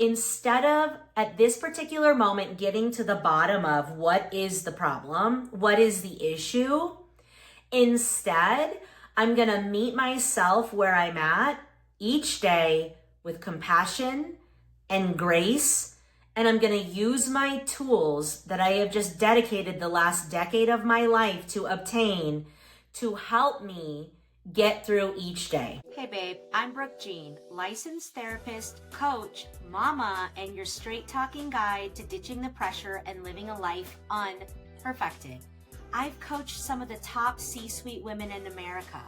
instead of at this particular moment getting to the bottom of what is the problem, what is the issue, instead, I'm gonna meet myself where I'm at each day with compassion and grace, and I'm gonna use my tools that I have just dedicated the last decade of my life to obtain to help me get through each day. Hey babe, I'm Brooke Jean, licensed therapist, coach, mama, and your straight talking guide to ditching the pressure and living a life unperfected. I've coached some of the top C-suite women in America,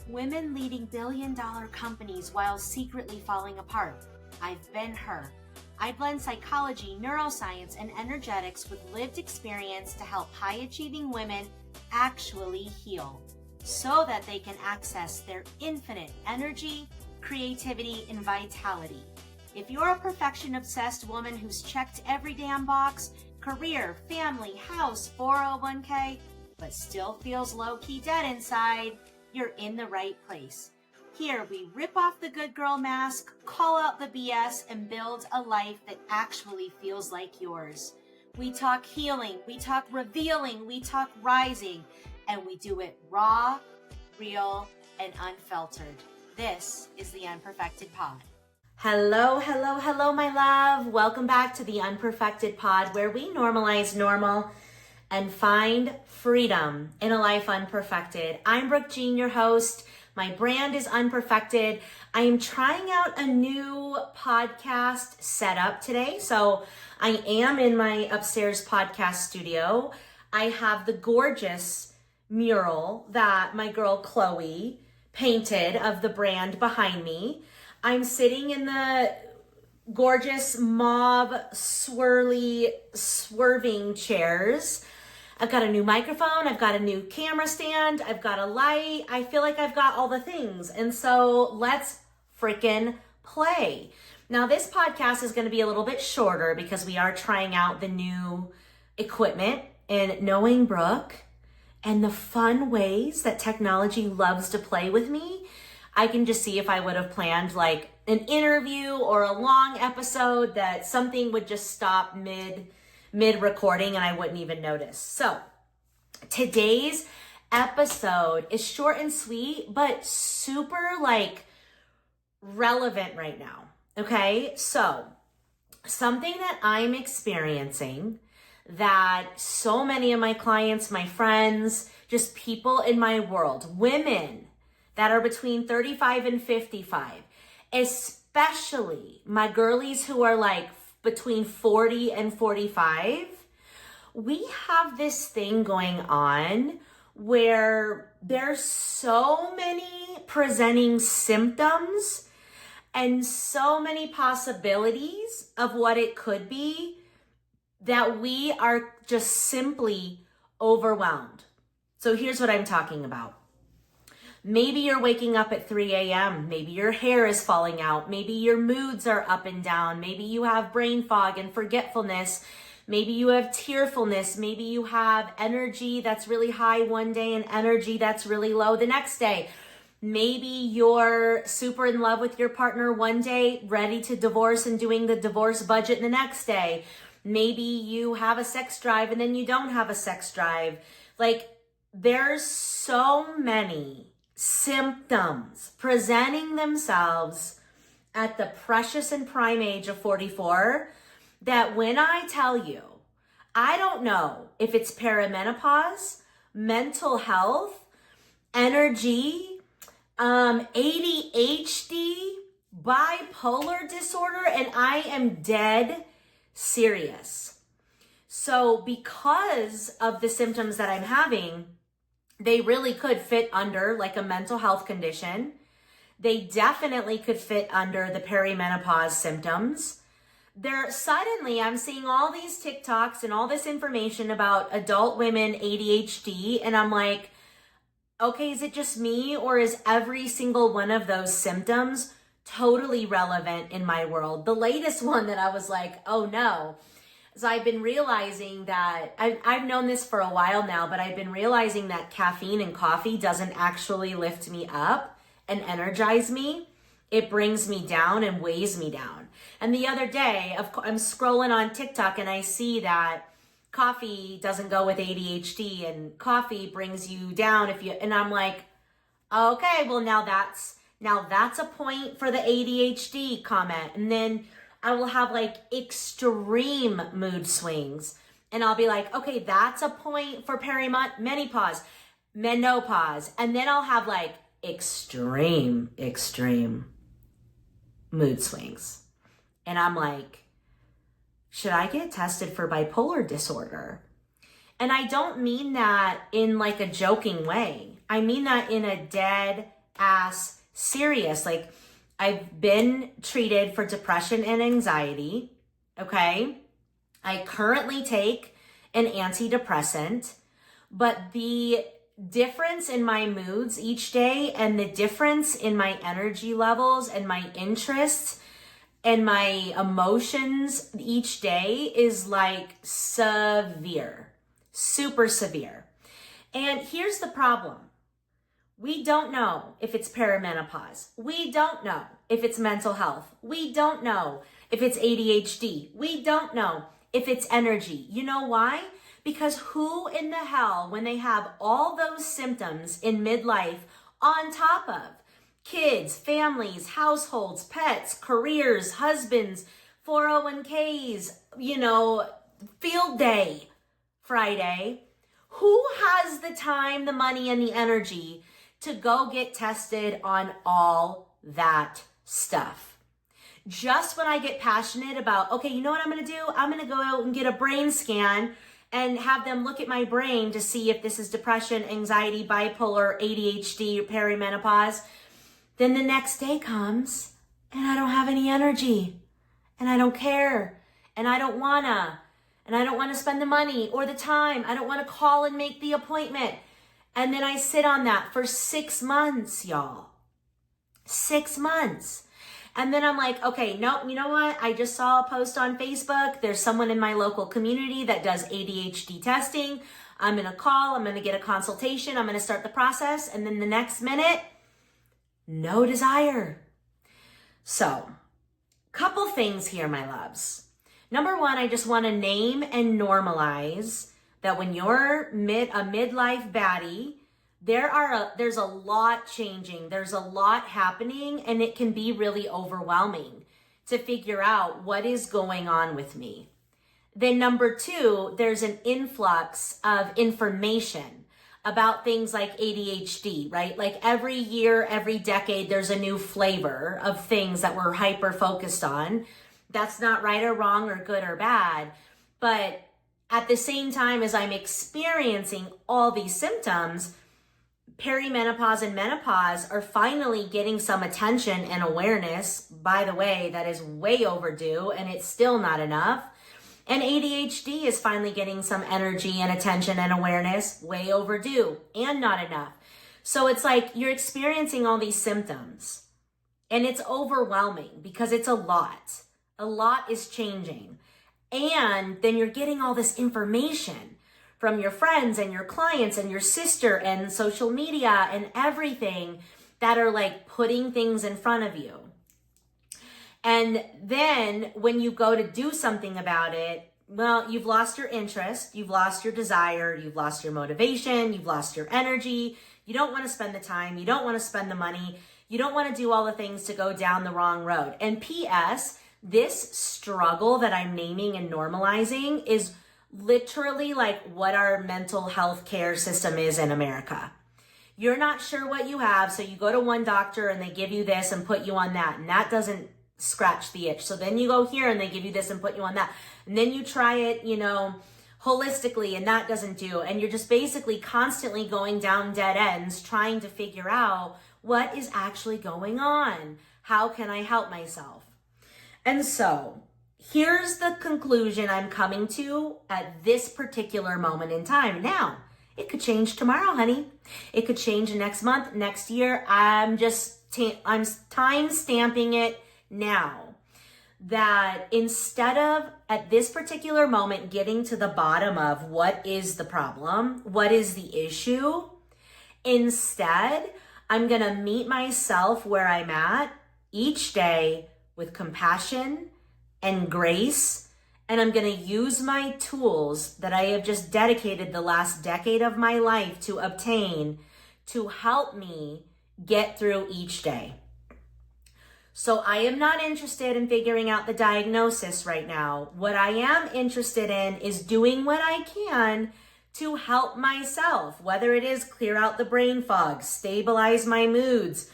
women leading billion-dollar companies while secretly falling apart. I've been her. I blend psychology, neuroscience, and energetics with lived experience to help high-achieving women actually heal, so that they can access their infinite energy, creativity, and vitality. If you're a perfection-obsessed woman who's checked every damn box, career, family, house, 401k, but still feels low-key dead inside, you're in the right place. Here, we rip off the good girl mask, call out the BS, and build a life that actually feels like yours. We talk healing, we talk revealing, we talk rising, and we do it raw, real, and unfiltered. This is the Unperfected Pod. Hello, hello, hello, my love. Welcome back to the Unperfected Pod, where we normalize normal and find freedom in a life unperfected. I'm Brooke Jean, your host. My brand is Unperfected. I am trying out a new podcast setup today. So I am in my upstairs podcast studio. I have the gorgeous mural that my girl Chloe painted of the brand behind me. I'm sitting in the gorgeous mauve swirly swerving chairs. I've got a new microphone, I've got a new camera stand, I've got a light. I feel like I've got all the things. And so let's freaking play. Now this podcast is going to be a little bit shorter because we are trying out the new equipment and knowing Brooke and the fun ways that technology loves to play with me. I can just see if I would have planned like an interview or a long episode that something would just stop mid recording and I wouldn't even notice. So today's episode is short and sweet, but super like relevant right now. Okay. So something that I'm experiencing that so many of my clients, my friends, just people in my world, women that are between 35 and 55, especially my girlies who are like between 40 and 45, we have this thing going on where there's so many presenting symptoms and so many possibilities of what it could be that we are just simply overwhelmed. So here's what I'm talking about. Maybe you're waking up at 3 a.m. Maybe your hair is falling out. Maybe your moods are up and down. Maybe you have brain fog and forgetfulness. Maybe you have tearfulness. Maybe you have energy that's really high one day and energy that's really low the next day. Maybe you're super in love with your partner one day, ready to divorce and doing the divorce budget the next day. Maybe you have a sex drive and then you don't have a sex drive. Like there's so many symptoms presenting themselves at the precious and prime age of 44 that when I tell you, I don't know if it's perimenopause, mental health, energy, ADHD, bipolar disorder, and I am dead serious. So because of the symptoms that I'm having, they really could fit under like a mental health condition. They definitely could fit under the perimenopause symptoms. Suddenly I'm seeing all these TikToks and all this information about adult women ADHD. And I'm like, okay, is it just me or is every single one of those symptoms totally relevant in my world? The latest one that I was like, oh no. So I've been realizing that, I've known this for a while now, but I've been realizing that caffeine and coffee doesn't actually lift me up and energize me. It brings me down and weighs me down. And the other day, I'm scrolling on TikTok and I see that coffee doesn't go with ADHD and coffee brings you down and I'm like, okay, well now that's a point for the ADHD comment. And then I will have like extreme mood swings and I'll be like, okay, that's a point for menopause. And then I'll have like extreme mood swings. And I'm like, should I get tested for bipolar disorder? And I don't mean that in like a joking way. I mean that in a dead ass serious. Like, I've been treated for depression and anxiety. Okay. I currently take an antidepressant, but the difference in my moods each day and the difference in my energy levels and my interests and my emotions each day is like severe, super severe. And here's the problem. We don't know if it's perimenopause. We don't know if it's mental health. We don't know if it's ADHD. We don't know if it's energy. You know why? Because who in the hell, when they have all those symptoms in midlife on top of kids, families, households, pets, careers, husbands, 401ks, field day Friday, who has the time, the money, and the energy to go get tested on all that stuff? Just when I get passionate about, okay, you know what I'm going to do? I'm going to go out and get a brain scan and have them look at my brain to see if this is depression, anxiety, bipolar, ADHD, or perimenopause. Then the next day comes and I don't have any energy and I don't care and I don't want to spend the money or the time. I don't want to call and make the appointment. And then I sit on that for 6 months, y'all. 6 months. And then I'm like, okay, no, you know what? I just saw a post on Facebook. There's someone in my local community that does ADHD testing. I'm going to call. I'm going to get a consultation. I'm going to start the process. And then the next minute, no desire. So, couple things here, my loves. Number one, I just want to name and normalize that when you're a midlife baddie, there's a lot changing. There's a lot happening, and it can be really overwhelming to figure out what is going on with me. Then number two, there's an influx of information about things like ADHD, right? Like every year, every decade, there's a new flavor of things that we're hyper focused on. That's not right or wrong or good or bad. But at the same time as I'm experiencing all these symptoms, perimenopause and menopause are finally getting some attention and awareness. By the way, that is way overdue and it's still not enough. And ADHD is finally getting some energy and attention and awareness, way overdue and not enough. So it's like you're experiencing all these symptoms and it's overwhelming because it's a lot. A lot is changing. And then you're getting all this information from your friends and your clients and your sister and social media and everything that are like putting things in front of you. And then when you go to do something about it, well, you've lost your interest, you've lost your desire, you've lost your motivation, you've lost your energy. You don't want to spend the time, you don't want to spend the money, you don't want to do all the things to go down the wrong road. And P.S., this struggle that I'm naming and normalizing is literally like what our mental health care system is in America. You're not sure what you have, so you go to one doctor and they give you this and put you on that, and that doesn't scratch the itch. So then you go here and they give you this and put you on that. And then you try it, holistically, and that doesn't do. And you're just basically constantly going down dead ends trying to figure out what is actually going on. How can I help myself? And so here's the conclusion I'm coming to at this particular moment in time. Now, it could change tomorrow, honey. It could change next month, next year. I'm time stamping it now. That instead of at this particular moment getting to the bottom of what is the problem, what is the issue, instead, I'm going to meet myself where I'm at each day with compassion and grace, and I'm going to use my tools that I have just dedicated the last decade of my life to obtain to help me get through each day. So I am not interested in figuring out the diagnosis right now. What I am interested in is doing what I can to help myself, whether it is clear out the brain fog, stabilize my moods,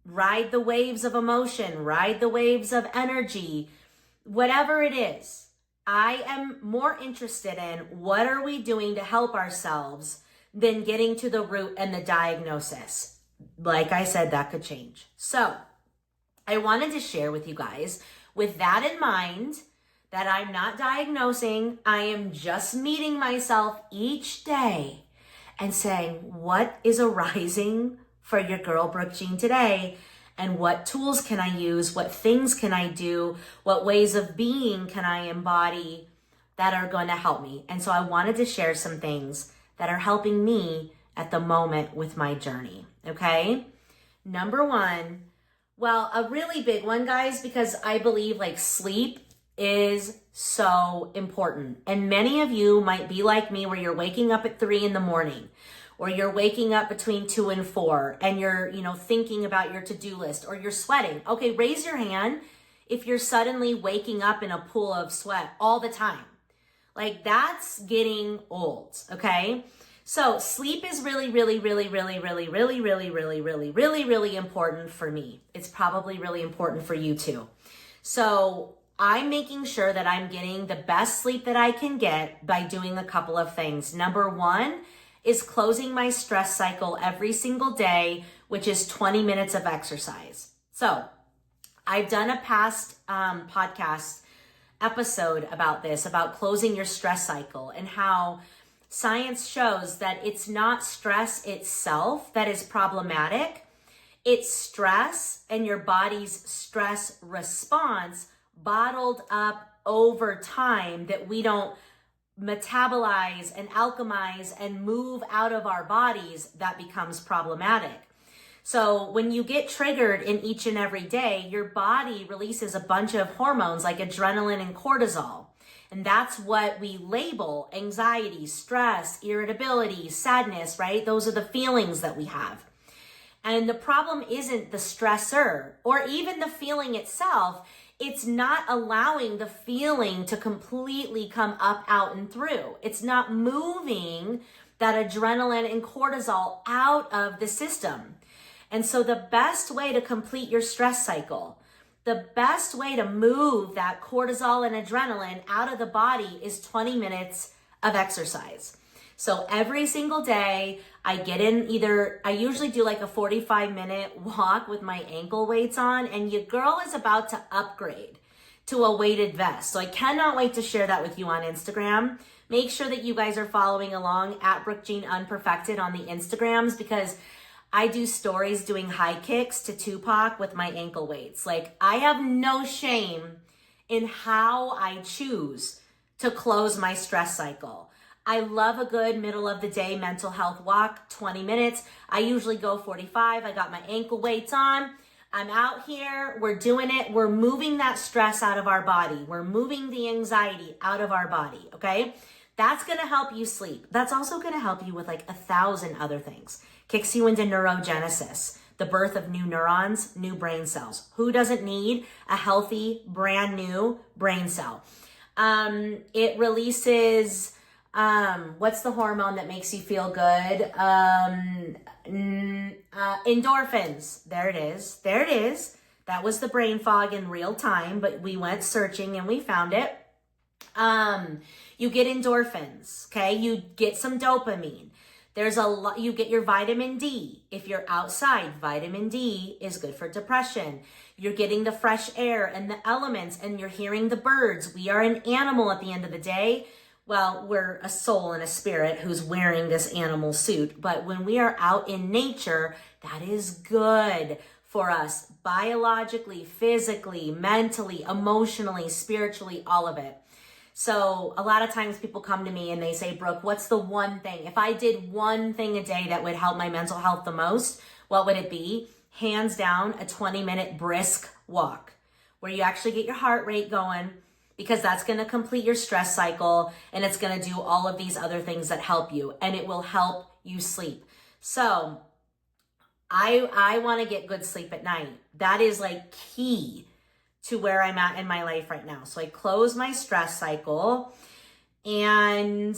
ride the waves of emotion, ride the waves of energy, whatever it is. I am more interested in what are we doing to help ourselves than getting to the root and the diagnosis. Like I said, that could change. So I wanted to share with you guys, with that in mind, that I'm not diagnosing, I am just meeting myself each day and saying, what is arising for your girl Brooke Jean today? And what tools can I use? What things can I do? What ways of being can I embody that are going to help me? And so I wanted to share some things that are helping me at the moment with my journey, okay? Number one, well, a really big one, guys, because I believe like sleep is so important. And many of you might be like me where you're waking up at 3 a.m, or you're waking up between 2 and 4 and you're, thinking about your to-do list, or you're sweating. Okay, raise your hand if you're suddenly waking up in a pool of sweat all the time. Like, that's getting old, okay? So sleep is really, really, really, really, really, really, really, really, really, really, really important for me. It's probably really important for you too. So I'm making sure that I'm getting the best sleep that I can get by doing a couple of things. Number one is closing my stress cycle every single day, which is 20 minutes of exercise. So I've done a past podcast episode about this, about closing your stress cycle, and how science shows that it's not stress itself that is problematic. It's stress and your body's stress response bottled up over time that we don't metabolize and alchemize and move out of our bodies, that becomes problematic. So when you get triggered in each and every day, your body releases a bunch of hormones like adrenaline and cortisol. And that's what we label anxiety, stress, irritability, sadness, right? Those are the feelings that we have. And the problem isn't the stressor or even the feeling itself. It's not allowing the feeling to completely come up, out, and through. It's not moving that adrenaline and cortisol out of the system. And so the best way to complete your stress cycle, the best way to move that cortisol and adrenaline out of the body is 20 minutes of exercise. So every single day I get in I usually do like a 45-minute walk with my ankle weights on, and your girl is about to upgrade to a weighted vest. So I cannot wait to share that with you on Instagram. Make sure that you guys are following along at Brooke Jean Unperfected on the Instagrams, because I do stories doing high kicks to Tupac with my ankle weights. Like, I have no shame in how I choose to close my stress cycle. I love a good middle of the day mental health walk, 20 minutes. I usually go 45. I got my ankle weights on. I'm out here. We're doing it. We're moving that stress out of our body. We're moving the anxiety out of our body, okay? That's going to help you sleep. That's also going to help you with like 1,000 other things. Kicks you into neurogenesis, the birth of new neurons, new brain cells. Who doesn't need a healthy, brand new brain cell? It releases, what's the hormone that makes you feel good? Endorphins. There it is. There it is. That was the brain fog in real time, but we went searching and we found it. You get endorphins, okay? You get some dopamine. There's a lot, you get your vitamin D. If you're outside, vitamin D is good for depression. You're getting the fresh air and the elements, and you're hearing the birds. We are an animal at the end of the day. Well, we're a soul and a spirit who's wearing this animal suit. But when we are out in nature, that is good for us biologically, physically, mentally, emotionally, spiritually, all of it. So a lot of times people come to me and they say, Brooke, what's the one thing? If I did one thing a day that would help my mental health the most, what would it be? Hands down, a 20-minute brisk walk. where you actually get your heart rate going, because that's going to complete your stress cycle, and it's going to do all of these other things that help you, and it will help you sleep. So I want to get good sleep at night. That is like key to where I'm at in my life right now. So I close my stress cycle, and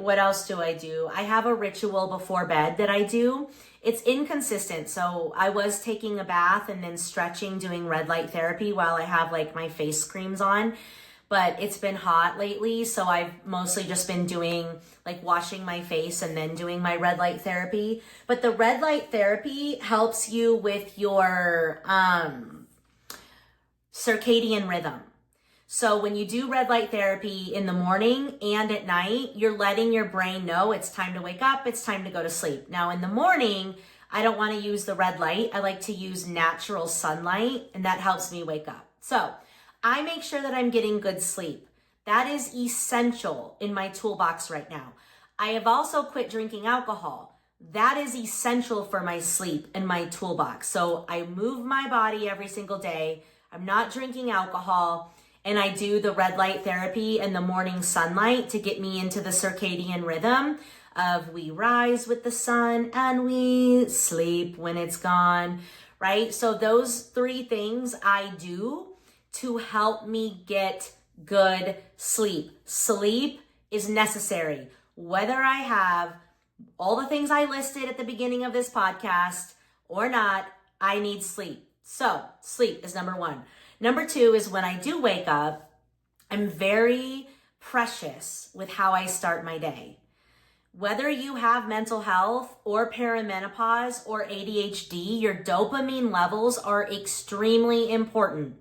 what else do I do? I have a ritual before bed that I do. It's inconsistent. So I was taking a bath and then stretching, doing red light therapy while I have like my face creams on, but it's been hot lately. So I've mostly just been doing like washing my face and then doing my red light therapy. But the red light therapy helps you with your circadian rhythm. So when you do red light therapy in the morning and at night, you're letting your brain know it's time to wake up, it's time to go to sleep. Now in the morning, I don't want to use the red light. I like to use natural sunlight, and that helps me wake up. So I make sure that I'm getting good sleep. That is essential in my toolbox right now. I have also quit drinking alcohol. That is essential for my sleep and my toolbox. So I move my body every single day. I'm not drinking alcohol. And I do the red light therapy and the morning sunlight to get me into the circadian rhythm of we rise with the sun and we sleep when it's gone, right? So those 3 things I do to help me get good sleep. Sleep is necessary. Whether I have all the things I listed at the beginning of this podcast or not, I need sleep. So sleep is number 1. Number 2 is when I do wake up, I'm very precious with how I start my day. Whether you have mental health or perimenopause or ADHD, your dopamine levels are extremely important.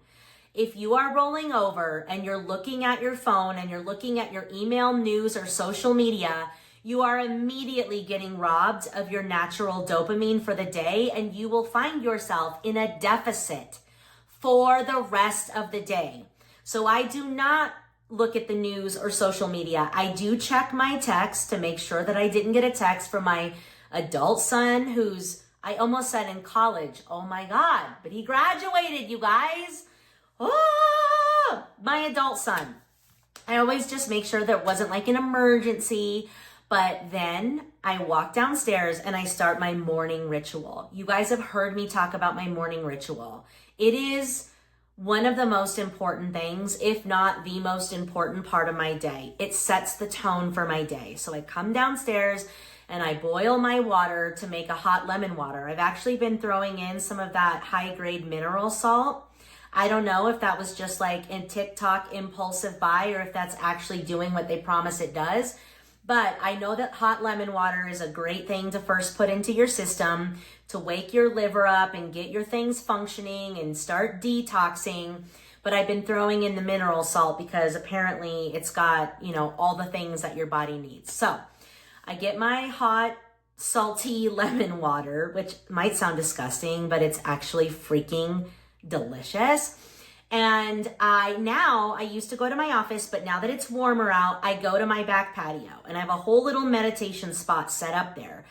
If you are rolling over and you're looking at your phone and you're looking at your email, news, or social media, you are immediately getting robbed of your natural dopamine for the day, and you will find yourself in a deficit for the rest of the day. So I do not look at the news or social media. I do check my text to make sure that I didn't get a text from my adult son, who's, I almost said in college. Oh my God, but he graduated, you guys. Oh, my adult son. I always just make sure there wasn't like an emergency. But then I walk downstairs and I start my morning ritual. You guys have heard me talk about my morning ritual. It is one of the most important things, if not the most important part of my day. It sets the tone for my day. So I come downstairs and I boil my water to make a hot lemon water. I've actually been throwing in some of that high-grade mineral salt. I don't know if that was just like a TikTok impulsive buy or if that's actually doing what they promise it does. But I know that hot lemon water is a great thing to first put into your system to wake your liver up and get your things functioning and start detoxing. But I've been throwing in the mineral salt because apparently it's got, all the things that your body needs. So I get my hot, salty lemon water, which might sound disgusting, but it's actually freaking delicious. And I used to go to my office, but now that it's warmer out, I go to my back patio and I have a whole little meditation spot set up there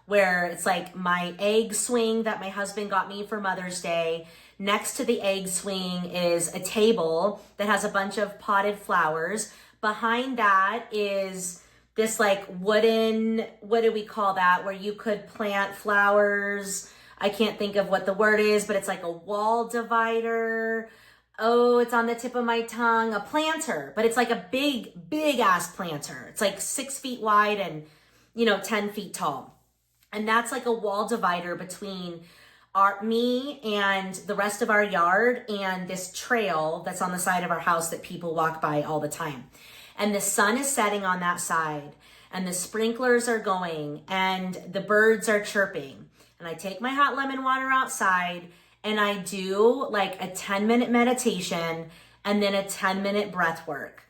where it's like my egg swing that my husband got me for Mother's Day. Next to the egg swing is a table that has a bunch of potted flowers. Behind that is this like wooden, what do we call that? Where you could plant flowers. I can't think of what the word is, but it's like a wall divider. Oh, it's on the tip of my tongue. A planter, but it's like a big, big ass planter. It's like 6 feet wide and, 10 feet tall. And that's like a wall divider between me and the rest of our yard and this trail that's on the side of our house that people walk by all the time. And the sun is setting on that side and the sprinklers are going and the birds are chirping. And I take my hot lemon water outside and I do like a 10-minute meditation and then a 10-minute breath work.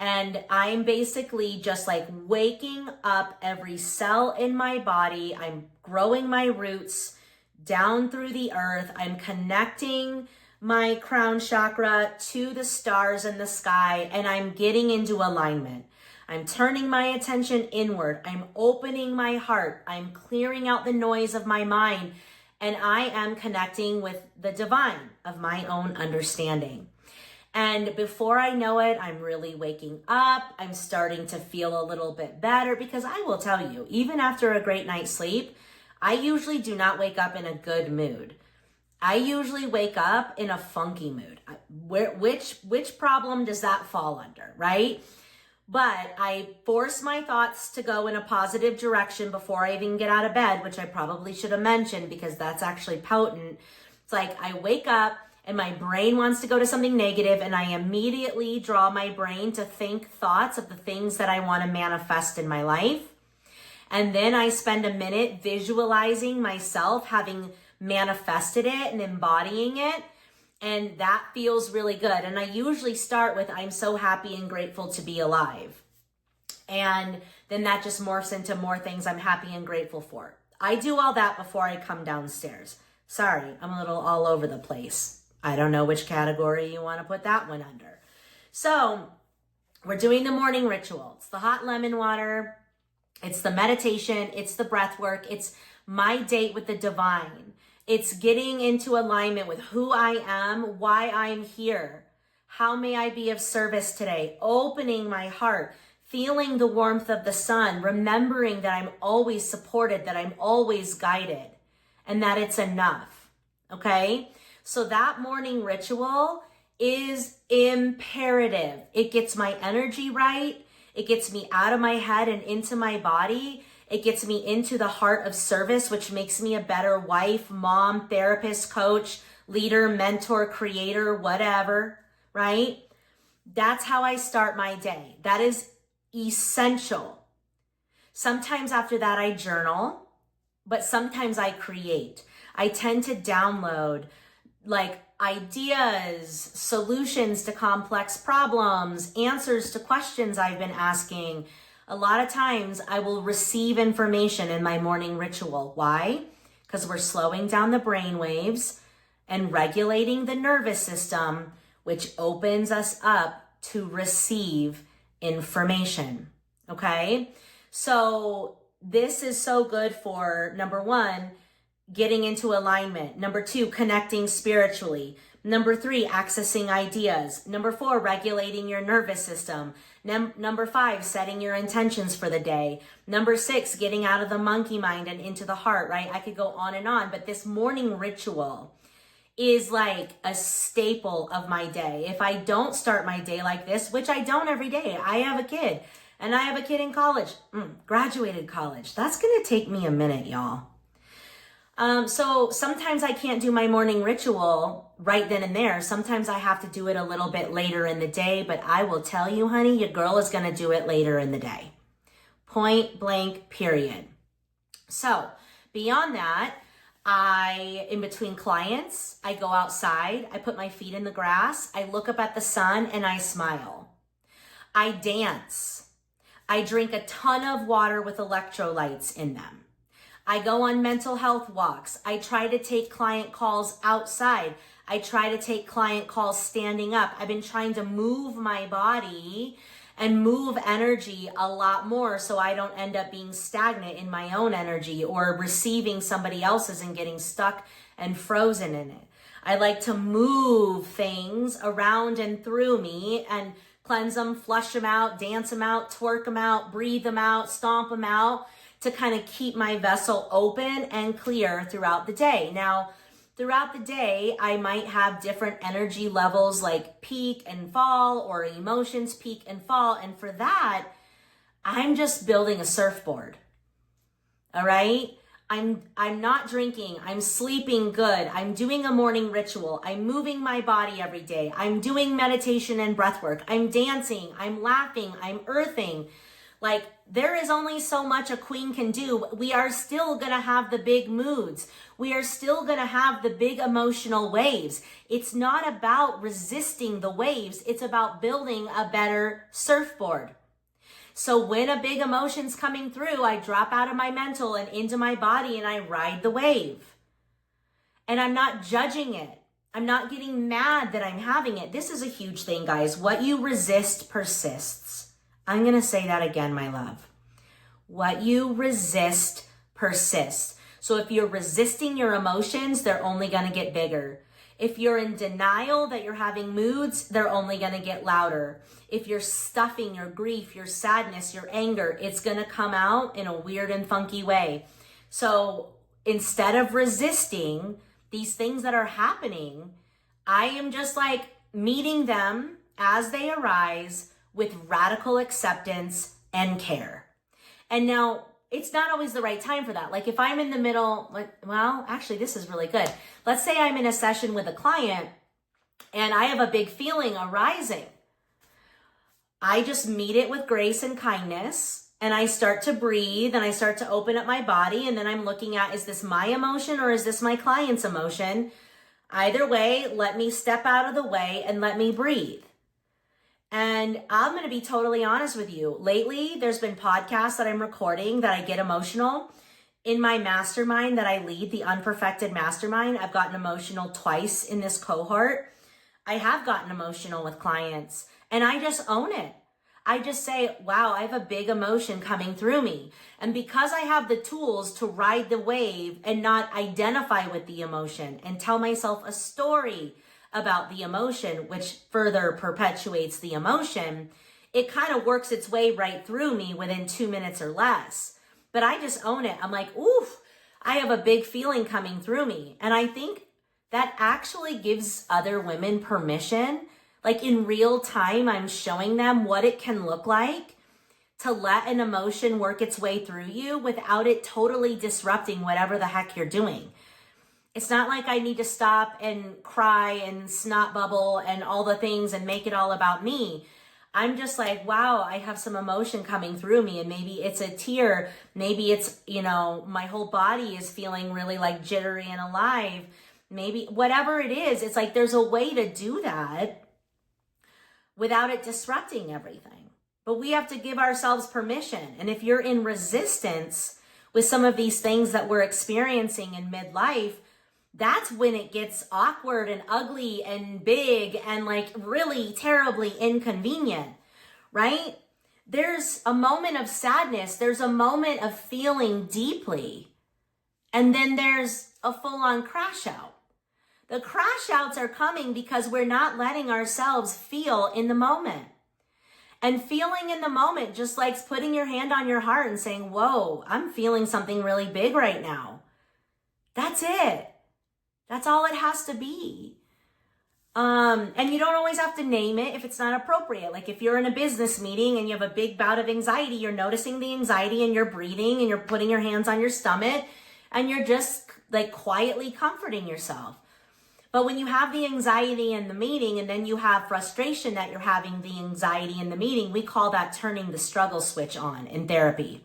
And I'm basically just like waking up every cell in my body. I'm growing my roots down through the earth. I'm connecting my crown chakra to the stars in the sky, and I'm getting into alignment. I'm turning my attention inward. I'm opening my heart. I'm clearing out the noise of my mind. and I am connecting with the divine of my own understanding. And before I know it, I'm really waking up. I'm starting to feel a little bit better, because I will tell you, even after a great night's sleep, I usually do not wake up in a good mood. I usually wake up in a funky mood. Which problem does that fall under, right? But I force my thoughts to go in a positive direction before I even get out of bed, which I probably should have mentioned because that's actually potent. It's like I wake up and my brain wants to go to something negative, and I immediately draw my brain to think thoughts of the things that I want to manifest in my life. And then I spend a minute visualizing myself having manifested it and embodying it. And that feels really good. And I usually start with, I'm so happy and grateful to be alive. And then that just morphs into more things I'm happy and grateful for. I do all that before I come downstairs. Sorry, I'm a little all over the place. I don't know which category you want to put that one under. So we're doing the morning ritual. It's the hot lemon water. It's the meditation. It's the breath work. It's my date with the divine. It's getting into alignment with who I am, why I'm here. How may I be of service today? Opening my heart, feeling the warmth of the sun, remembering that I'm always supported, that I'm always guided, and that it's enough. Okay? So that morning ritual is imperative. It gets my energy right. It gets me out of my head and into my body. It gets me into the heart of service, which makes me a better wife, mom, therapist, coach, leader, mentor, creator, whatever, right? That's how I start my day. That is essential. Sometimes after that, I journal, but sometimes I create. I tend to download like ideas, solutions to complex problems, answers to questions I've been asking. A lot of times I will receive information in my morning ritual. Why? Because we're slowing down the brain waves and regulating the nervous system, which opens us up to receive information. Okay? So this is so good for, number one, getting into alignment. Number two, connecting spiritually. Number three, accessing ideas. Number four, regulating your nervous system. Number five, setting your intentions for the day. Number six, getting out of the monkey mind and into the heart, right? I could go on, but this morning ritual is like a staple of my day. If I don't start my day like this, which I don't every day, I have a kid and I have a kid in college, graduated college. That's going to take me a minute, y'all. So sometimes I can't do my morning ritual right then and there. Sometimes I have to do it a little bit later in the day, but I will tell you, honey, your girl is going to do it later in the day. Point blank, period. So beyond that, in between clients, I go outside, I put my feet in the grass, I look up at the sun and I smile. I dance. I drink a ton of water with electrolytes in them. I go on mental health walks. I try to take client calls outside. I try to take client calls standing up. I've been trying to move my body and move energy a lot more so I don't end up being stagnant in my own energy or receiving somebody else's and getting stuck and frozen in it. I like to move things around and through me and cleanse them, flush them out, dance them out, twerk them out, breathe them out, stomp them out, to kind of keep my vessel open and clear throughout the day. Now, throughout the day, I might have different energy levels like peak and fall, or emotions peak and fall. And for that, I'm just building a surfboard. All right? I'm not drinking. I'm sleeping good. I'm doing a morning ritual. I'm moving my body every day. I'm doing meditation and breath work. I'm dancing. I'm laughing. I'm earthing. Like, there is only so much a queen can do. We are still going to have the big moods. We are still going to have the big emotional waves. It's not about resisting the waves. It's about building a better surfboard. So when a big emotion's coming through, I drop out of my mental and into my body and I ride the wave. And I'm not judging it. I'm not getting mad that I'm having it. This is a huge thing, guys. What you resist persists. I'm going to say that again, my love. What you resist persists. So if you're resisting your emotions, they're only going to get bigger. If you're in denial that you're having moods, they're only going to get louder. If you're stuffing your grief, your sadness, your anger, it's going to come out in a weird and funky way. So instead of resisting these things that are happening, I am just like meeting them as they arise with radical acceptance and care. And now, it's not always the right time for that. Like if I'm in the middle, well, actually this is really good. Let's say I'm in a session with a client and I have a big feeling arising. I just meet it with grace and kindness, and I start to breathe and I start to open up my body, and then I'm looking at, is this my emotion or is this my client's emotion? Either way, let me step out of the way and let me breathe. And I'm going to be totally honest with you. Lately, there's been podcasts that I'm recording that I get emotional. In my mastermind that I lead, the Unperfected Mastermind, I've gotten emotional twice in this cohort. I have gotten emotional with clients, and I just own it. I just say, wow, I have a big emotion coming through me. And because I have the tools to ride the wave and not identify with the emotion and tell myself a story about the emotion, which further perpetuates the emotion, it kind of works its way right through me within 2 minutes or less. But I just own it. I'm like, oof, I have a big feeling coming through me. And I think that actually gives other women permission. Like in real time, I'm showing them what it can look like to let an emotion work its way through you without it totally disrupting whatever the heck you're doing. It's not like I need to stop and cry and snot bubble and all the things and make it all about me. I'm just like, wow, I have some emotion coming through me, and maybe it's a tear. Maybe it's, my whole body is feeling really like jittery and alive. Maybe whatever it is, it's like there's a way to do that without it disrupting everything. But we have to give ourselves permission. And if you're in resistance with some of these things that we're experiencing in midlife, that's when it gets awkward and ugly and big and like really terribly inconvenient, right? There's a moment of sadness. There's a moment of feeling deeply. And then there's a full-on crash out. The crash outs are coming because we're not letting ourselves feel in the moment. And feeling in the moment just like putting your hand on your heart and saying, whoa, I'm feeling something really big right now. That's it. That's all it has to be. And you don't always have to name it if it's not appropriate. Like if you're in a business meeting and you have a big bout of anxiety, you're noticing the anxiety and you're breathing and you're putting your hands on your stomach and you're just like quietly comforting yourself. But when you have the anxiety in the meeting and then you have frustration that you're having the anxiety in the meeting, we call that turning the struggle switch on in therapy.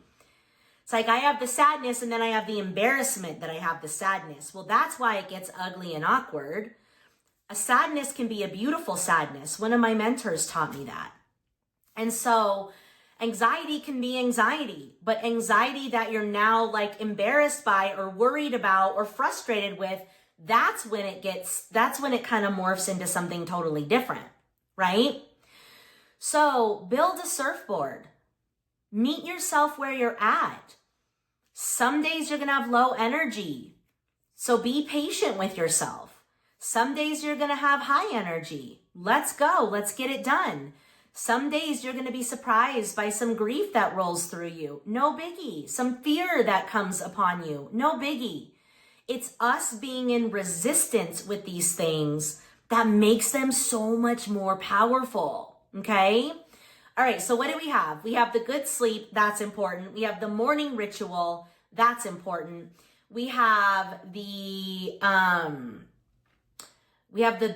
It's like I have the sadness and then I have the embarrassment that I have the sadness. Well, that's why it gets ugly and awkward. A sadness can be a beautiful sadness. One of my mentors taught me that. And so anxiety can be anxiety, but anxiety that you're now like embarrassed by or worried about or frustrated with, that's when it kind of morphs into something totally different, right? So build a surfboard. Meet yourself where you're at. Some days you're going to have low energy. So be patient with yourself. Some days you're going to have high energy. Let's go. Let's get it done. Some days you're going to be surprised by some grief that rolls through you. No biggie. Some fear that comes upon you. No biggie. It's us being in resistance with these things that makes them so much more powerful. Okay? All right, so what do we have? We have the good sleep, that's important. We have the morning ritual, that's important. We have the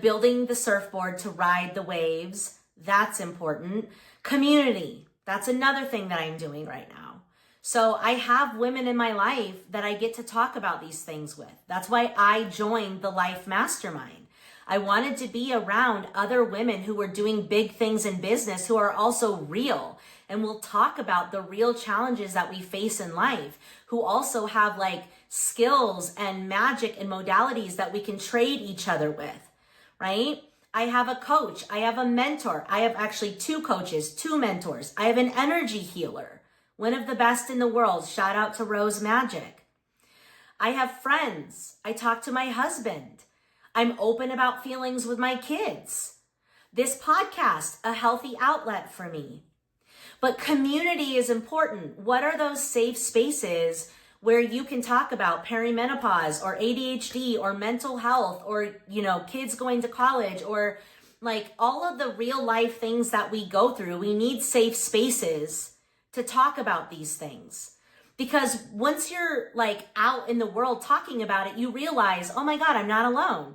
building the surfboard to ride the waves, that's important. Community, that's another thing that I'm doing right now. So I have women in my life that I get to talk about these things with. That's why I joined the Life Mastermind. I wanted to be around other women who were doing big things in business who are also real and will talk about the real challenges that we face in life, who also have like skills and magic and modalities that we can trade each other with, right? I have a coach. I have a mentor. I have actually 2 coaches, 2 mentors. I have an energy healer, one of the best in the world. Shout out to Rose Magic. I have friends. I talk to my husband. I'm open about feelings with my kids. This podcast, a healthy outlet for me. But community is important. What are those safe spaces where you can talk about perimenopause or ADHD or mental health or, kids going to college or like all of the real life things that we go through? We need safe spaces to talk about these things. Because once you're like out in the world talking about it, you realize, oh my God, I'm not alone.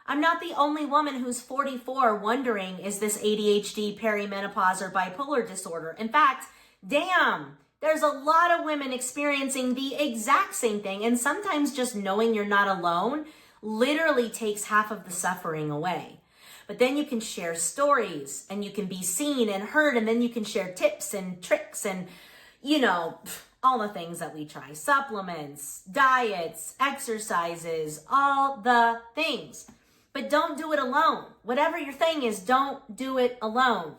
I'm not the only woman who's 44 wondering, is this ADHD, perimenopause, or bipolar disorder? In fact, damn, there's a lot of women experiencing the exact same thing. And sometimes just knowing you're not alone literally takes half of the suffering away. But then you can share stories and you can be seen and heard. And then you can share tips and tricks and, all the things that we try. Supplements, diets, exercises, all the things. But don't do it alone. Whatever your thing is, don't do it alone.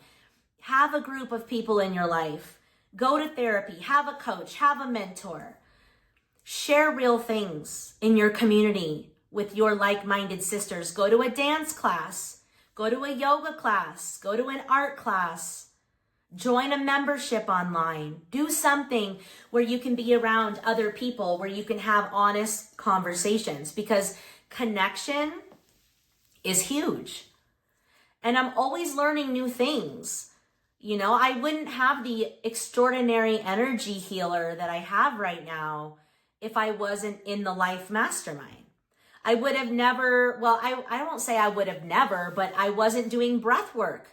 Have a group of people in your life. Go to therapy. Have a coach. Have a mentor. Share real things in your community with your like-minded sisters. Go to a dance class. Go to a yoga class. Go to an art class. Join a membership online. Do something where you can be around other people, where you can have honest conversations, because connection is huge. And I'm always learning new things. I wouldn't have the extraordinary energy healer that I have right now if I wasn't in the Life Mastermind. I would have never, I won't say I would have never, but I wasn't doing breath work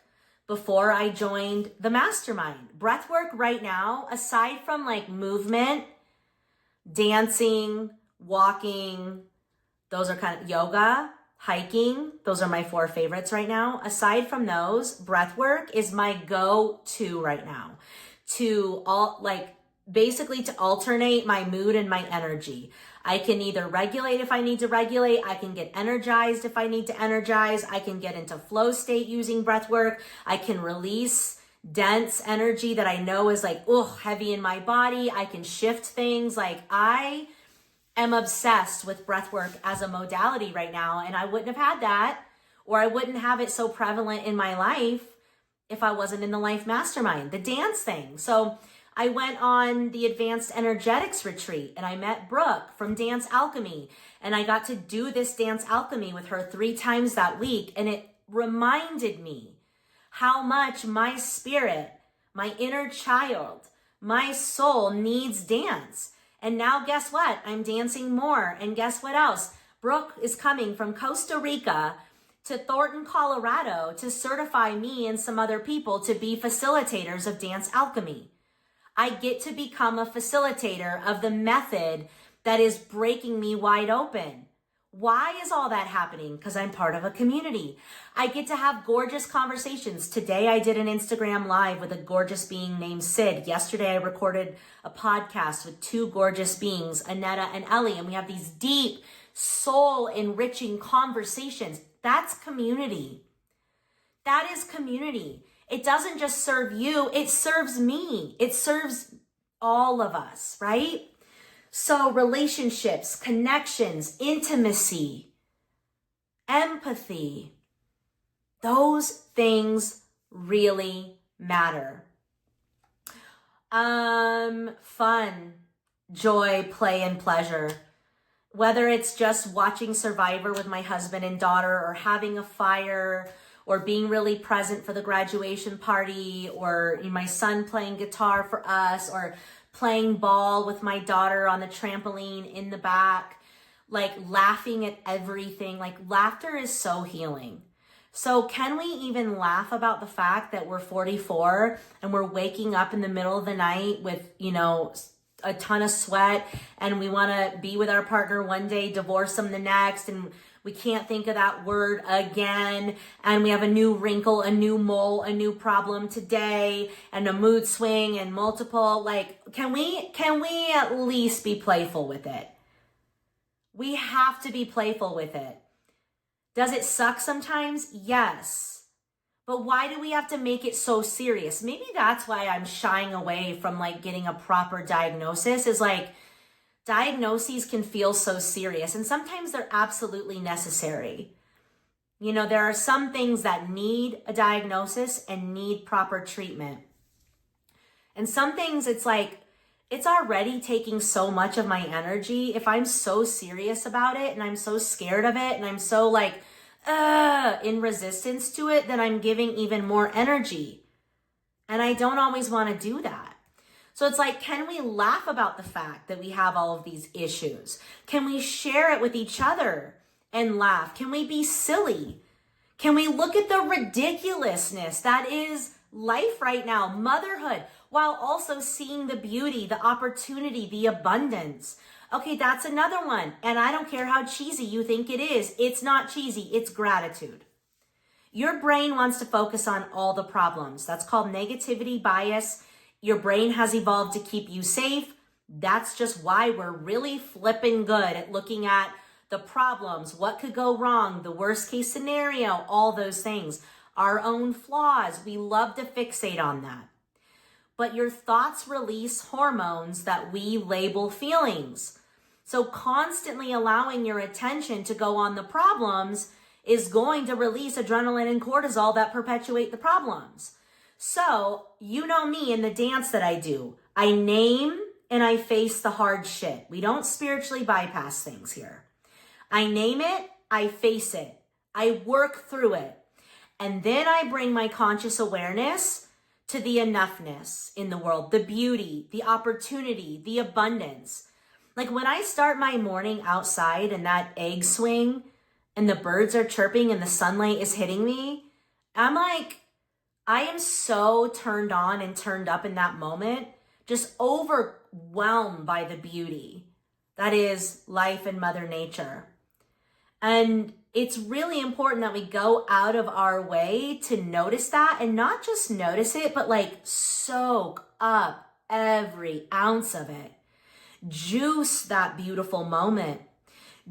before I joined the mastermind. Breath work right now, aside from like movement, dancing, walking, those are kind of yoga, hiking, those are my 4 favorites right now. Aside from those, breath work is my go-to right now to basically to alternate my mood and my energy. I can either regulate if I need to regulate. I can get energized if I need to energize. I can get into flow state using breath work. I can release dense energy that I know is like, heavy in my body. I can shift things. I am obsessed with breath work as a modality right now. And I wouldn't have had that, or I wouldn't have it so prevalent in my life if I wasn't in the Life Mastermind, the dance thing. So I went on the Advanced Energetics retreat and I met Brooke from Dance Alchemy. And I got to do this Dance Alchemy with her 3 times that week. And it reminded me how much my spirit, my inner child, my soul needs dance. And now guess what? I'm dancing more. And guess what else? Brooke is coming from Costa Rica to Thornton, Colorado to certify me and some other people to be facilitators of Dance Alchemy. I get to become a facilitator of the method that is breaking me wide open. Why is all that happening? Because I'm part of a community. I get to have gorgeous conversations. Today I did an Instagram live with a gorgeous being named Sid. Yesterday I recorded a podcast with 2 gorgeous beings, Anetta and Ellie, and we have these deep, soul-enriching conversations. That's community. That is community. It doesn't just serve you, it serves me. It serves all of us, right? So relationships, connections, intimacy, empathy, those things really matter. Fun, joy, play, and pleasure. Whether it's just watching Survivor with my husband and daughter, or having a fire, or being really present for the graduation party, or my son playing guitar for us, or playing ball with my daughter on the trampoline in the back, laughing at everything. Laughter is so healing. So can we even laugh about the fact that we're 44 and we're waking up in the middle of the night with, a ton of sweat, and we want to be with our partner one day, divorce them the next, and we can't think of that word again, and we have a new wrinkle, a new mole, a new problem today, and a mood swing and multiple, can we at least be playful with it? We have to be playful with it. Does it suck sometimes? Yes. But why do we have to make it so serious? Maybe that's why I'm shying away from getting a proper diagnosis, is diagnoses can feel so serious, and sometimes they're absolutely necessary. You know, there are some things that need a diagnosis and need proper treatment. And some things it's like, it's already taking so much of my energy. If I'm so serious about it and I'm so scared of it and I'm so like, in resistance to it, then I'm giving even more energy. And I don't always want to do that. So it's like, can we laugh about the fact that we have all of these issues? Can we share it with each other and laugh? Can we be silly? Can we look at the ridiculousness that is life right now, motherhood, while also seeing the beauty, the opportunity, the abundance? Okay, that's another one. And I don't care how cheesy you think it is. It's not cheesy. It's gratitude. Your brain wants to focus on all the problems. That's called negativity bias. Your brain has evolved to keep you safe. That's just why we're really flipping good at looking at the problems, what could go wrong, the worst case scenario, all those things, our own flaws. We love to fixate on that. But your thoughts release hormones that we label feelings. So constantly allowing your attention to go on the problems is going to release adrenaline and cortisol that perpetuate the problems. So you know me in the dance that I do. I name and I face the hard shit. We don't spiritually bypass things here. I name it, I face it, I work through it. And then I bring my conscious awareness to the enoughness in the world, the beauty, the opportunity, the abundance. Like when I start my morning outside and that egg swing and the birds are chirping and the sunlight is hitting me, I'm like, I am so turned on and turned up in that moment, just overwhelmed by the beauty that is life and Mother Nature. And it's really important that we go out of our way to notice that, and not just notice it, but like soak up every ounce of it. Juice that beautiful moment.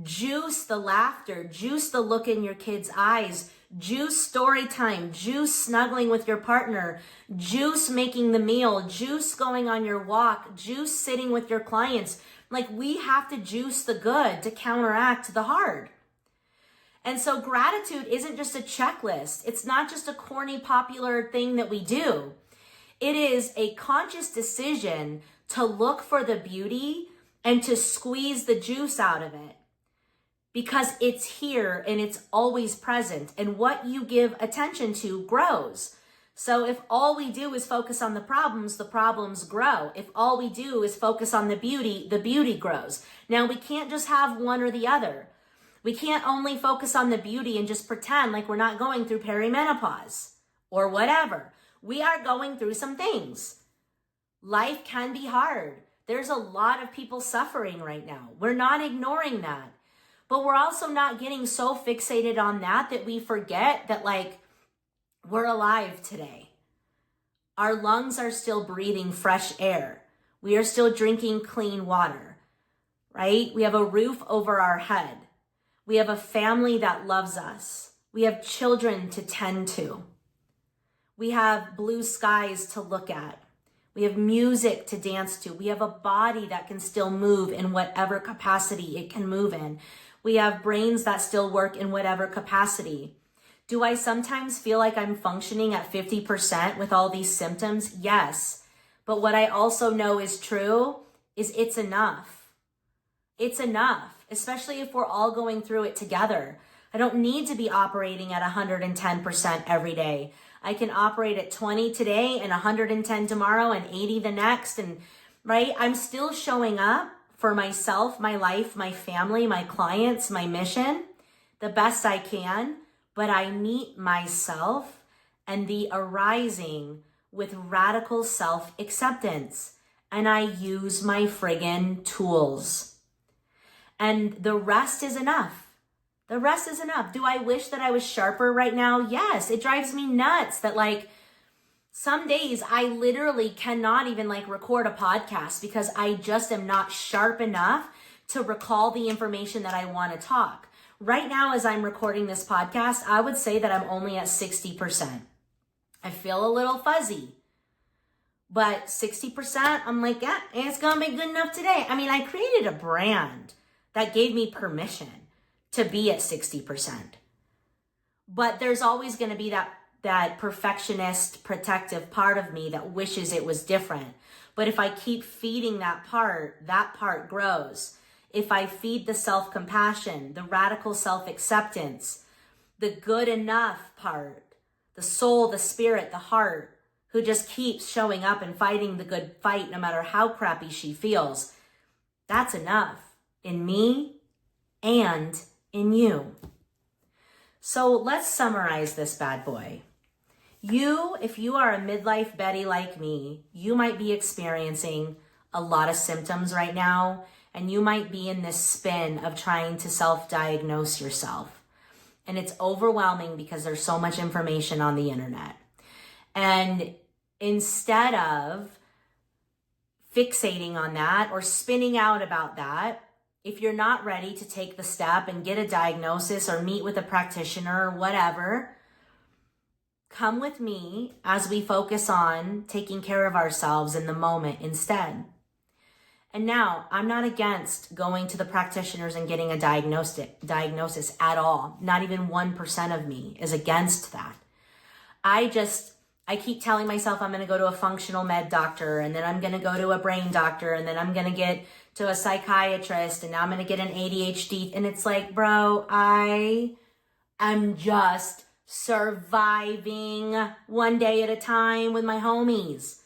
Juice the laughter. Juice the look in your kids' eyes. Juice story time. Juice snuggling with your partner. Juice making the meal. Juice going on your walk. Juice sitting with your clients. Like we have to juice the good to counteract the hard. And so gratitude isn't just a checklist. It's not just a corny, popular thing that we do. It is a conscious decision to look for the beauty and to squeeze the juice out of it, because it's here and it's always present. And what you give attention to grows. So if all we do is focus on the problems grow. If all we do is focus on the beauty grows. Now we can't just have one or the other. We can't only focus on the beauty and just pretend like we're not going through perimenopause or whatever. We are going through some things. Life can be hard. There's a lot of people suffering right now. We're not ignoring that. But we're also not getting so fixated on that we forget that like we're alive today. Our lungs are still breathing fresh air. We are still drinking clean water, right? We have a roof over our head. We have a family that loves us. We have children to tend to. We have blue skies to look at. We have music to dance to. We have a body that can still move in whatever capacity it can move in. We have brains that still work in whatever capacity. Do I sometimes feel like I'm functioning at 50% with all these symptoms? Yes. But what I also know is true is it's enough. It's enough. Especially if we're all going through it together. I don't need to be operating at 110% every day. I can operate at 20 today and 110 tomorrow and 80 the next. And right, I'm still showing up for myself, my life, my family, my clients, my mission, the best I can. But I meet myself and the arising with radical self-acceptance. And I use my friggin' tools. And the rest is enough. The rest is enough. Do I wish that I was sharper right now? Yes. It drives me nuts that like some days I literally cannot even like record a podcast because I just am not sharp enough to recall the information that I want to talk. Right now, as I'm recording this podcast, I would say that I'm only at 60%. I feel a little fuzzy. But 60%, I'm like, yeah, it's gonna be good enough today. I mean, I created a brand that gave me permission to be at 60%. But there's always gonna be that perfectionist, protective part of me that wishes it was different. But if I keep feeding that part grows. If I feed the self-compassion, the radical self-acceptance, the good enough part, the soul, the spirit, the heart, who just keeps showing up and fighting the good fight no matter how crappy she feels, that's enough in me and in you. So let's summarize this bad boy. If you are a midlife Betty like me, you might be experiencing a lot of symptoms right now, and you might be in this spin of trying to self-diagnose yourself. And it's overwhelming because there's so much information on the internet. And instead of fixating on that or spinning out about that, if you're not ready to take the step and get a diagnosis or meet with a practitioner or whatever, come with me as we focus on taking care of ourselves in the moment instead. And now, I'm not against going to the practitioners and getting a diagnosis at all. Not even 1% of me is against that. I keep telling myself I'm going to go to a functional med doctor, and then I'm going to go to a brain doctor, and then I'm going to get to a psychiatrist, and now I'm going to get an ADHD. And it's like, bro, I am just surviving one day at a time with my homies.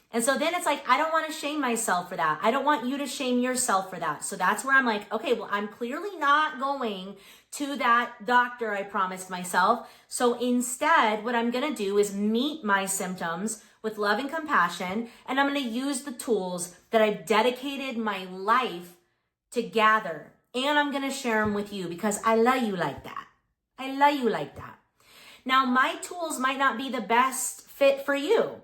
And so then it's like, I don't want to shame myself for that. I don't want you to shame yourself for that. So that's where I'm like, okay, well, I'm clearly not going to that doctor I promised myself. So instead, what I'm going to do is meet my symptoms with love and compassion. And I'm going to use the tools that I've dedicated my life to gather. And I'm going to share them with you because I love you like that. I love you like that. Now, my tools might not be the best fit for you.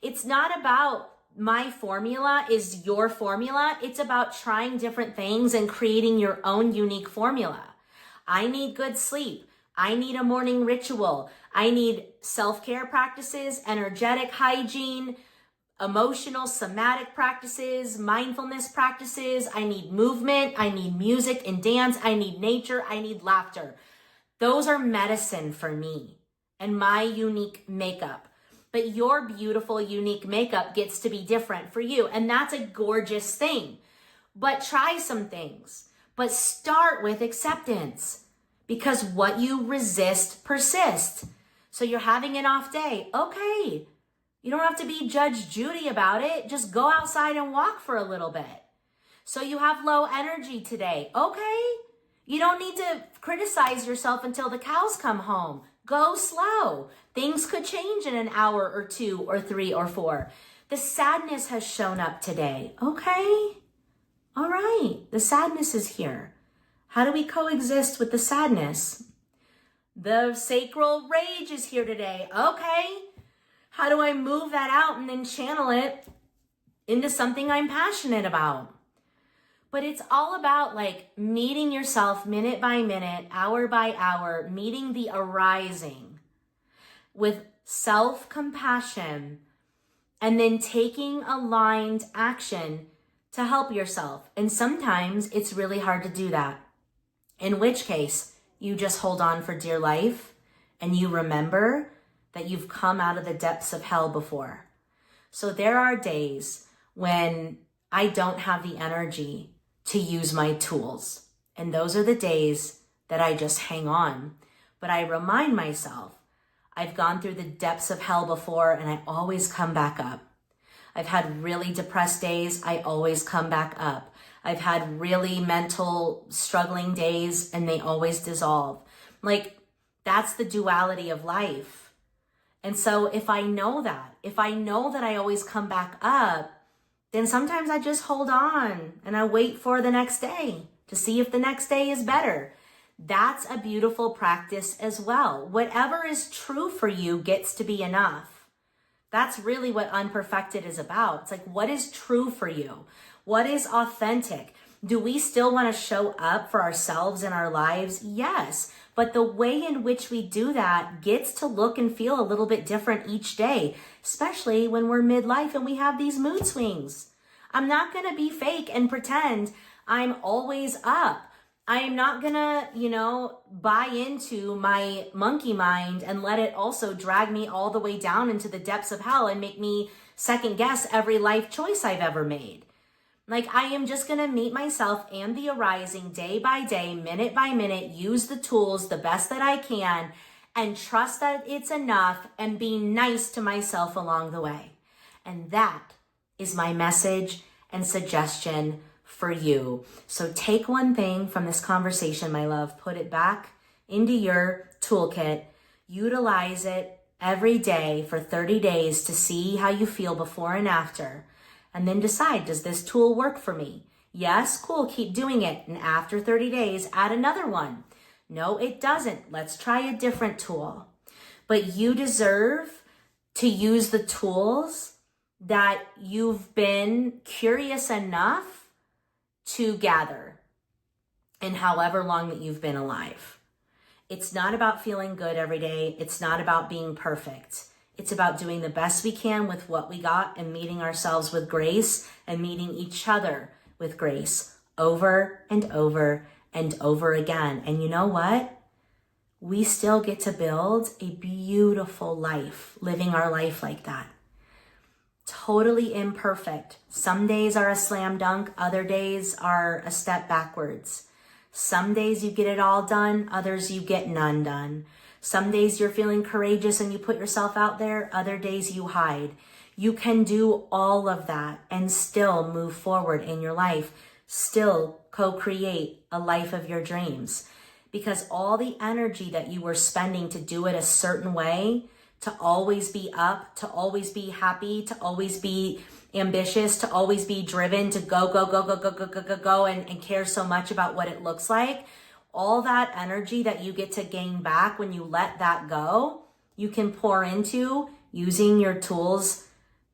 It's not about my formula is your formula. It's about trying different things and creating your own unique formula. I need good sleep. I need a morning ritual. I need self-care practices, energetic hygiene, emotional, somatic practices, mindfulness practices. I need movement. I need music and dance. I need nature. I need laughter. Those are medicine for me and my unique makeup. But your beautiful, unique makeup gets to be different for you. And that's a gorgeous thing. But try some things. But start with acceptance. Because what you resist persists. So you're having an off day. Okay. You don't have to be Judge Judy about it. Just go outside and walk for a little bit. So you have low energy today. Okay. You don't need to criticize yourself until the cows come home. Go slow. Things could change in an hour or 2 or 3 or 4. The sadness has shown up today. Okay. All right. The sadness is here. How do we coexist with the sadness? The sacral rage is here today. Okay. How do I move that out and then channel it into something I'm passionate about? But it's all about like meeting yourself minute by minute, hour by hour, meeting the arising with self-compassion and then taking aligned action to help yourself. And sometimes it's really hard to do that. In which case, you just hold on for dear life and you remember that you've come out of the depths of hell before. So there are days when I don't have the energy to use my tools. And those are the days that I just hang on. But I remind myself, I've gone through the depths of hell before and I always come back up. I've had really depressed days. I always come back up. I've had really mental struggling days and they always dissolve. Like, that's the duality of life. And so if I know that I always come back up, then sometimes I just hold on and I wait for the next day to see if the next day is better. That's a beautiful practice as well. Whatever is true for you gets to be enough. That's really what Unperfected is about. It's like, what is true for you? What is authentic? Do we still want to show up for ourselves in our lives? Yes. But the way in which we do that gets to look and feel a little bit different each day, especially when we're midlife and we have these mood swings. I'm not going to be fake and pretend I'm always up. I am not going to, buy into my monkey mind and let it also drag me all the way down into the depths of hell and make me second guess every life choice I've ever made. Like, I am just going to meet myself and the arising day by day, minute by minute, use the tools the best that I can, and trust that it's enough and be nice to myself along the way. And that is my message and suggestion for you. So take one thing from this conversation, my love, put it back into your toolkit, utilize it every day for 30 days to see how you feel before and after. And then decide, does this tool work for me? Yes, cool, keep doing it. And after 30 days, add another one. No, it doesn't. Let's try a different tool. But you deserve to use the tools that you've been curious enough to gather in however long that you've been alive. It's not about feeling good every day. It's not about being perfect. It's about doing the best we can with what we got and meeting ourselves with grace and meeting each other with grace over and over and over again. And you know what? We still get to build a beautiful life, living our life like that. Totally imperfect. Some days are a slam dunk. Other days are a step backwards. Some days you get it all done. Others you get none done. Some days you're feeling courageous and you put yourself out there. Other days you hide. You can do all of that and still move forward in your life, still co-create a life of your dreams. Because all the energy that you were spending to do it a certain way, to always be up, to always be happy, to always be ambitious, to always be driven, to go and care so much about what it looks like, all that energy that you get to gain back when you let that go, you can pour into using your tools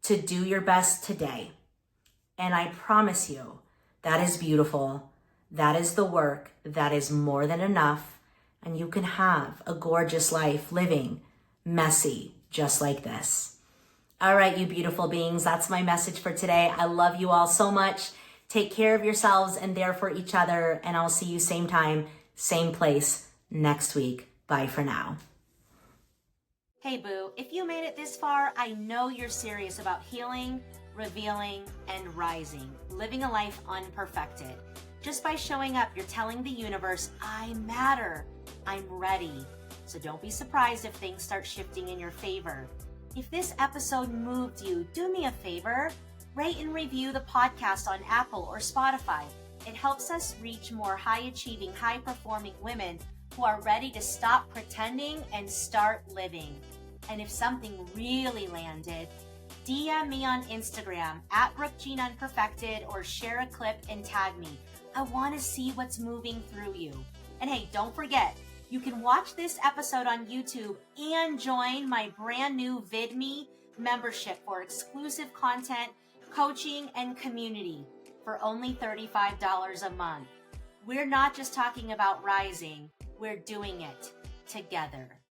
to do your best today. And I promise you, that is beautiful. That is the work. That is more than enough. And you can have a gorgeous life living messy, just like this. All right, you beautiful beings, that's my message for today. I love you all so much. Take care of yourselves and there for each other. And I'll see you same time, same place next week. Bye for now. Hey boo, if you made it this far, I know you're serious about healing, revealing, and rising, living a life unperfected. Just by showing up, you're telling the universe, I matter, I'm ready. So don't be surprised if things start shifting in your favor. If this episode moved you, do me a favor, rate and review the podcast on Apple or Spotify. It helps us reach more high-achieving, high-performing women who are ready to stop pretending and start living. And if something really landed, DM me on Instagram at Brooke Jean Unperfected or share a clip and tag me. I want to see what's moving through you. And hey, don't forget, you can watch this episode on YouTube and join my brand new VidMe membership for exclusive content, coaching, and community for only $35 a month. We're not just talking about rising, we're doing it together.